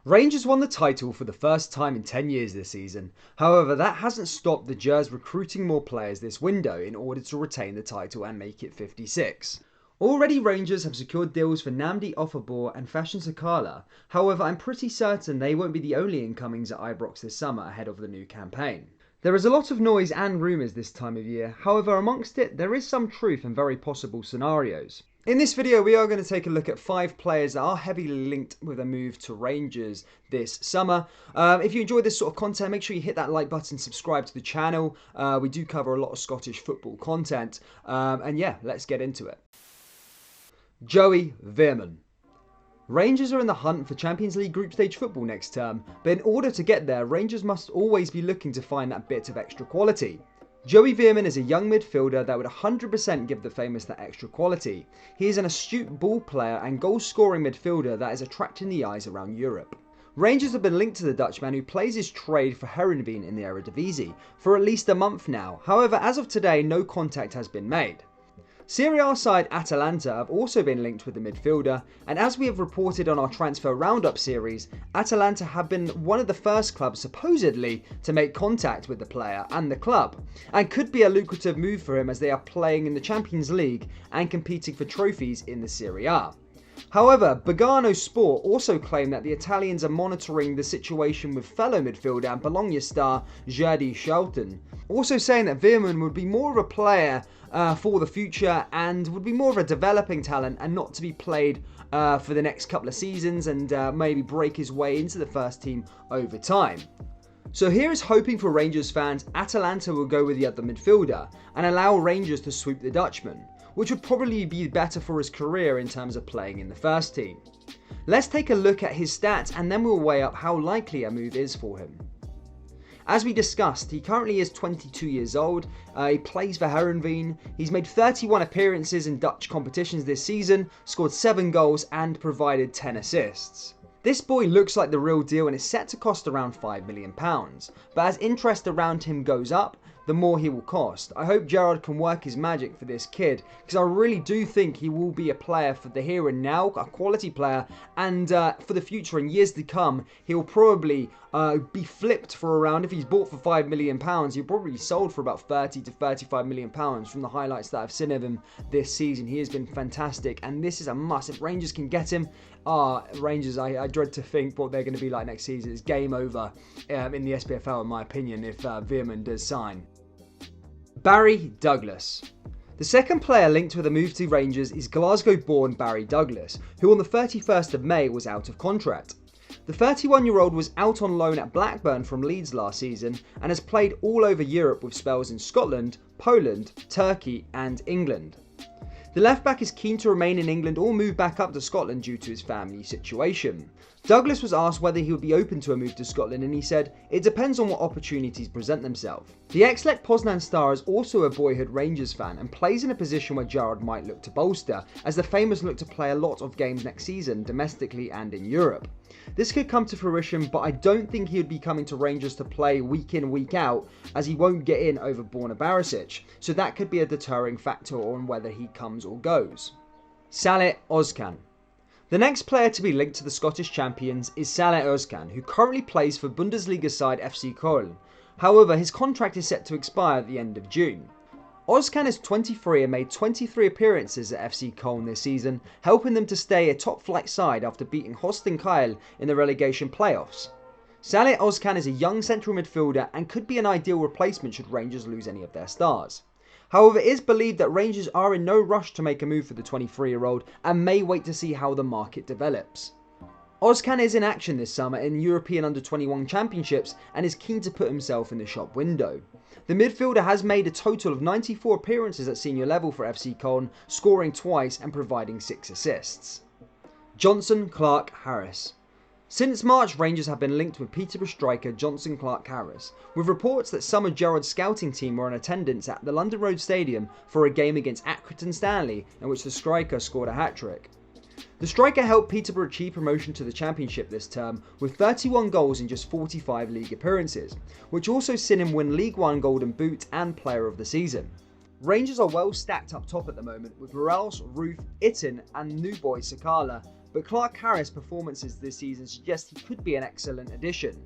Rangers won the title for the first time in 10 years this season. However, that hasn't stopped the Gers recruiting more players this window in order to retain the title and make it 56. Already Rangers have secured deals for Nnamdi Ofabor and Fashion Sakala. However, I'm pretty certain they won't be the only incomings at Ibrox this summer ahead of the new campaign. There is a lot of noise and rumours this time of year. However, amongst it, there is some truth and very possible scenarios. In this video, we are going to take a look at 5 players that are heavily linked with a move to Rangers this summer. If you enjoy this sort of content, make sure you hit that like button, subscribe to the channel. We do cover a lot of Scottish football content. And yeah, let's get into it. Joey Veerman. Rangers are in the hunt for Champions League group stage football next term, but in order to get there, Rangers must always be looking to find that bit of extra quality. Joey Veerman is a young midfielder that would 100% give the famous that extra quality. He is an astute ball player and goal-scoring midfielder that is attracting the eyes around Europe. Rangers have been linked to the Dutchman who plays his trade for Heerenveen in the Eredivisie for at least a month now. However, as of today, no contact has been made. Serie A side Atalanta have also been linked with the midfielder, and as we have reported on our transfer roundup series, Atalanta have been one of the first clubs supposedly to make contact with the player and the club, and could be a lucrative move for him as they are playing in the Champions League and competing for trophies in the Serie A. However, Bergamo Sport also claim that the Italians are monitoring the situation with fellow midfielder and Bologna star Jordi Schouten, also saying that Veerman would be more of a player for the future and would be more of a developing talent and not to be played for the next couple of seasons and maybe break his way into the first team over time. So here is hoping for Rangers fans Atalanta will go with the other midfielder and allow Rangers to sweep the Dutchman, which would probably be better for his career in terms of playing in the first team. Let's take a look at his stats and then we'll weigh up how likely a move is for him. As we discussed, he currently is 22 years old, he plays for Heerenveen, he's made 31 appearances in Dutch competitions this season, scored 7 goals and provided 10 assists. This boy looks like the real deal and is set to cost around £5 million, but as interest around him goes up, the more he will cost. I hope Gerrard can work his magic for this kid, because I really do think he will be a player for the here and now, a quality player, and for the future and years to come, he will probably be flipped for around, if he's bought for £5 million, he'll probably be sold for about £30 to £35 million from the highlights that I've seen of him this season. He has been fantastic, and this is a must. If Rangers can get him, Rangers, I dread to think what they're going to be like next season. It's game over in the SPFL, in my opinion, if Veerman does sign. Barry Douglas. The second player linked with a move to Rangers is Glasgow-born Barry Douglas, who on the 31st of May was out of contract. The 31-year-old was out on loan at Blackburn from Leeds last season and has played all over Europe with spells in Scotland, Poland, Turkey and England. The left-back is keen to remain in England or move back up to Scotland due to his family situation. Douglas was asked whether he would be open to a move to Scotland and he said, "It depends on what opportunities present themselves." The ex-Lech Poznan star is also a boyhood Rangers fan and plays in a position where Gerrard might look to bolster, as the famous look to play a lot of games next season, domestically and in Europe. This could come to fruition, but I don't think he would be coming to Rangers to play week in, week out, as he won't get in over Borna Barisic, so that could be a deterring factor on whether he comes or goes. Salih Ozcan. The next player to be linked to the Scottish champions is Salih Ozcan, who currently plays for Bundesliga side FC Köln. However, his contract is set to expire at the end of June. Ozcan is 23 and made 23 appearances at FC Köln this season, helping them to stay a top-flight side after beating Holstein Kiel in the relegation playoffs. Salih Ozcan is a young central midfielder and could be an ideal replacement should Rangers lose any of their stars. However, it is believed that Rangers are in no rush to make a move for the 23-year-old and may wait to see how the market develops. Ozcan is in action this summer in European Under-21 Championships and is keen to put himself in the shop window. The midfielder has made a total of 94 appearances at senior level for FC Köln, scoring twice and providing 6 assists. Jonson Clarke-Harris. Since March, Rangers have been linked with Peterborough striker Jonson Clarke-Harris, with reports that some of Gerrard's scouting team were in attendance at the London Road Stadium for a game against Accrington Stanley, in which the striker scored a hat-trick. The striker helped Peterborough achieve promotion to the Championship this term with 31 goals in just 45 league appearances, which also seen him win League One Golden Boot and Player of the Season. Rangers are well stacked up top at the moment with Morelos, Roof, Itten and new boy Sakala but Clarke-Harris' performances this season suggest he could be an excellent addition.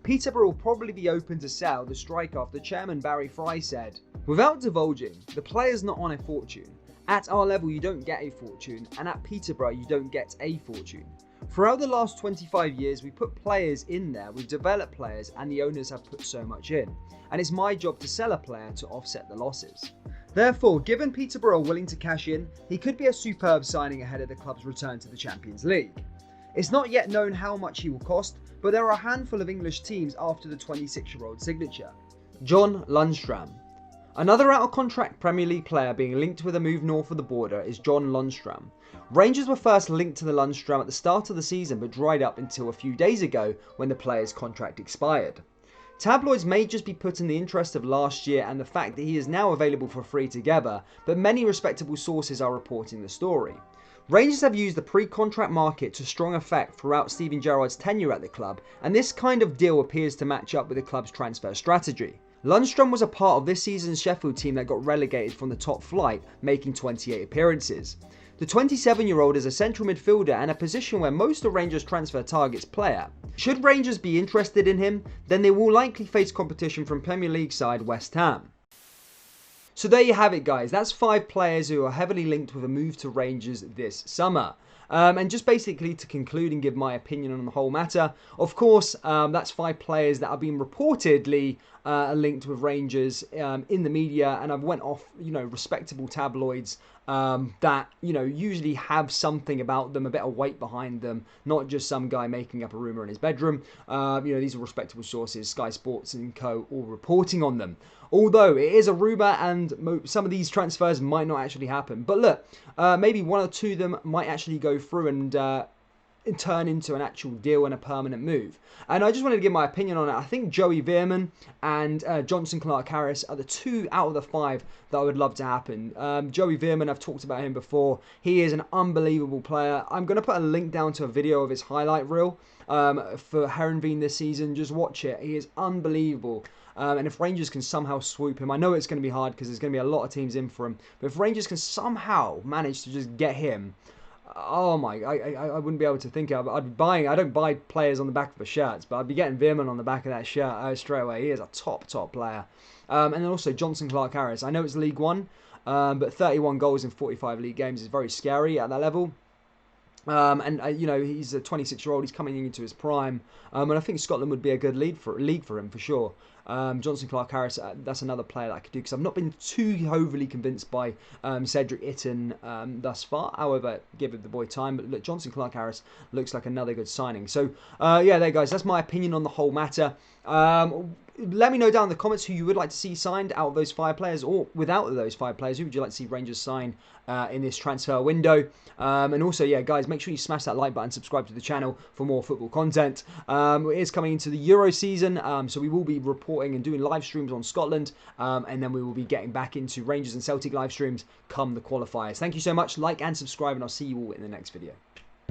Peterborough will probably be open to sell the striker after chairman Barry Fry said, "Without divulging, the player's not on a fortune. At our level you don't get a fortune, and at Peterborough you don't get a fortune. Throughout the last 25 years we've put players in there, we've developed players, and the owners have put so much in. And it's my job to sell a player to offset the losses." Therefore, given Peterborough are willing to cash in, he could be a superb signing ahead of the club's return to the Champions League. It's not yet known how much he will cost, but there are a handful of English teams after the 26-year-old signature. John Lundstram. Another out-of-contract Premier League player being linked with a move north of the border is John Lundstram. Rangers were first linked to the Lundstram at the start of the season but dried up until a few days ago when the player's contract expired. Tabloids may just be putting the interest of last year and the fact that he is now available for free together, but many respectable sources are reporting the story. Rangers have used the pre-contract market to strong effect throughout Steven Gerrard's tenure at the club, and this kind of deal appears to match up with the club's transfer strategy. Lundstram was a part of this season's Sheffield team that got relegated from the top flight, making 28 appearances. The 27-year-old is a central midfielder and a position where most of Rangers transfer targets play at. Should Rangers be interested in him, then they will likely face competition from Premier League side West Ham. So there you have it, guys. That's 5 players who are heavily linked with a move to Rangers this summer. And just basically to conclude and give my opinion on the whole matter, of course, that's 5 players that have been reportedly linked with Rangers in the media, and I've went off, respectable tabloids that, usually have something about them, a bit of weight behind them, not just some guy making up a rumour in his bedroom. These are respectable sources, Sky Sports and co, all reporting on them. Although it is a rumour and some of these transfers might not actually happen. But look, maybe 1 or 2 of them might actually go through and turn into an actual deal and a permanent move. And I just wanted to give my opinion on it. I think Joey Veerman and Jonson Clarke-Harris are the 2 out of the 5 that I would love to happen. Joey Veerman, I've talked about him before. He is an unbelievable player. I'm going to put a link down to a video of his highlight reel for heerenveen this season. Just watch it. He is unbelievable. And if Rangers can somehow swoop him, I know it's going to be hard because there's going to be a lot of teams in for him. But if Rangers can somehow manage to just get him, oh my, I wouldn't be able to think of it. I'd be buying, I don't buy players on the back of the shirts, but I'd be getting Veerman on the back of that shirt straight away. He is a top player. And then also Jonson Clarke-Harris. I know it's League One, but 31 goals in 45 league games is very scary at that level. He's a 26-year-old. He's coming into his prime, and I think Scotland would be a good league for him for sure. Jonson Clarke-Harris, that's another player that I could do because I've not been too overly convinced by Cedric Itten thus far. However, give the boy time. But look, Jonson Clarke-Harris looks like another good signing. So there, guys, that's my opinion on the whole matter. Let me know down in the comments who you would like to see signed out of those 5 players, or without those 5 players, who would you like to see Rangers sign in this transfer window. And also, yeah, guys, make sure you smash that like button, subscribe to the channel for more football content. It is coming into the Euro season, so we will be reporting and doing live streams on Scotland, and then we will be getting back into Rangers and Celtic live streams come the qualifiers. Thank you so much. Like and subscribe, and I'll see you all in the next video.